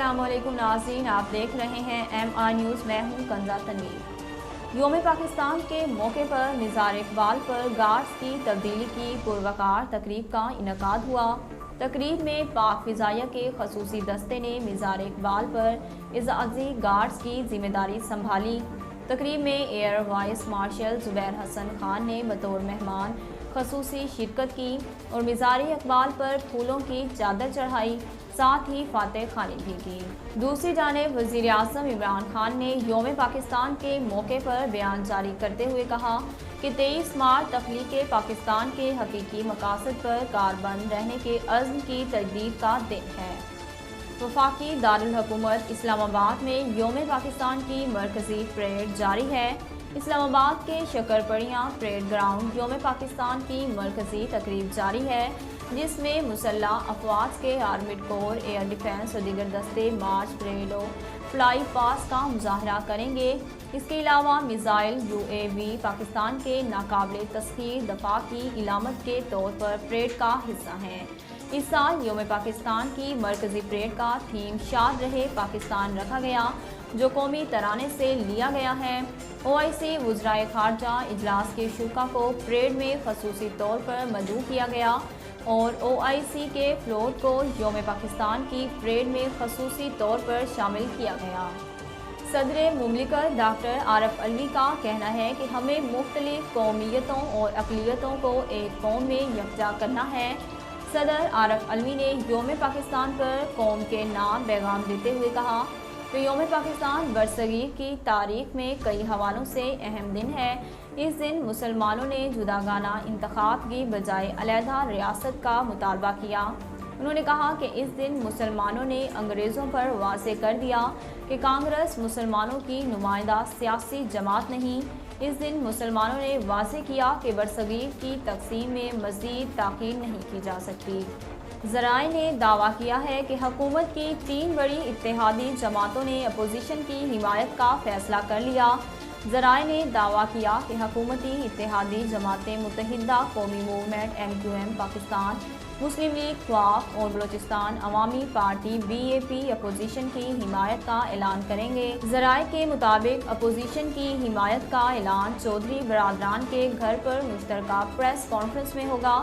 अस्सलाम वालेकुम नाज़रीन, आप देख रहे हैं MR न्यूज़। मैं हूं कंजा तनवीर। यौम पाकिस्तान के मौके पर मिज़ार इकबाल पर गार्ड्स की तब्दीली की पुरवकार तकरीब का इनेकाद हुआ। तकरीब में पाक फ़िज़ाइया के खसूसी दस्ते ने मिज़ार इकबाल पर इज़ाज़ी गार्ड्स की जिम्मेदारी संभाली। तकरीब में air vice marshal Zubair Hasan Khan ने बतौर मेहमान खसूसी शिरकत की और मिज़ार इकबाल पर फूलों की चादर चढ़ाई, साथ ही फातह खानी भी की। दूसरी जानिब वज़ीर आज़म इमरान खान ने यौम पाकिस्तान के मौके पर बयान जारी करते हुए कहा कि 23 मार्च तख्लीक़ पाकिस्तान के हकीकी मकासद पर कारबंद रहने के अज़्म की तजदीद का दिन है। वफाकी दारुल हुकूमत इस्लामाबाद में यौम पाकिस्तान की मरकज़ी परेड जारी है। इस्लामाबाद के शकरपड़ियाँ परेड ग्राउंड यौम पाकिस्तान की मरकज़ी तकरीब जारी है, जिसमें मुसल्लह अफवाज के आर्मिड कोर, एयर डिफेंस और दीगर दस्ते मार्च परेड और फ्लाई पास का मुजाहरा करेंगे। इसके अलावा मिज़ाइल UAV पाकिस्तान के नाकाबिले तस्खीर दफा की इलामत के तौर पर परेड का हिस्सा हैं। इस साल यौम पाकिस्तान की मरकज़ी परेड का थीम शाद रहे पाकिस्तान रखा गया, जो कौमी तराने से लिया गया है। OIC वज़राए खारजा इजलास के शुरा को परेड में खसूसी तौर पर मदऊ किया गया और OIC के फ्लोट को यौम पाकिस्तान की परेड में खसूसी तौर पर शामिल किया गया। सदर मुमलिकत डॉक्टर आरिफ अलवी का कहना है कि हमें मुख्तलिफ कौमियतों और अक़लियतों को एक कौम में यकजा करना है। सदर आरिफ अलवी ने यौम पाकिस्तान पर कौम के नाम पैगाम देते हुए कहा कि यौम पाकिस्तान बरसगीर की तारीख में कई हवालों से अहम दिन है। इस दिन मुसलमानों ने जुदागाना इंतखाब की बजाय अलहदा रियासत का मुतालबा किया। उन्होंने कहा कि इस दिन मुसलमानों ने अंग्रेज़ों पर वाज़े कर दिया कि कांग्रेस मुसलमानों की नुमाइंदा सियासी जमात नहीं। इस दिन मुसलमानों ने वाज़े किया कि बरसगीर की तक़सीम में मज़ीद ताख़ीर नहीं की जा सकती। ज़राए ने दावा किया है कि हुकूमत की 3 बड़ी इत्तेहादी जमातों ने अपोजिशन की हिमायत का फ़ैसला कर लिया। ज़राए ने दावा किया कि हुकूमती इत्तेहादी जमातें मुत्तहिदा कौमी मूवमेंट MQM पाकिस्तान, मुस्लिम लीग ख्वाफ और बलोचिस्तान अवामी पार्टी BAP अपोजिशन की हिमायत का ऐलान करेंगे। ज़राए के मुताबिक अपोजिशन की हिमायत का ऐलान चौधरी बरादरान के घर पर मुश्तरका प्रेस कॉन्फ्रेंस में होगा।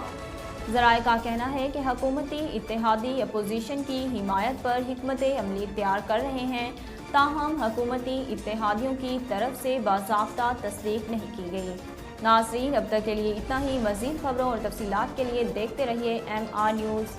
ज़राए का कहना है कि हुकूमती इत्तेहादी अपोजिशन की हिमायत पर हिकमत अमली तैयार कर रहे हैं, ताहम हुकूमती इत्तेहादियों की तरफ से बाज़ाब्ता तस्दीक नहीं की गई। नाज़रीन, अब तक के लिए इतना ही। मज़ीद खबरों और तफसीलात के लिए देखते रहिए MR न्यूज़।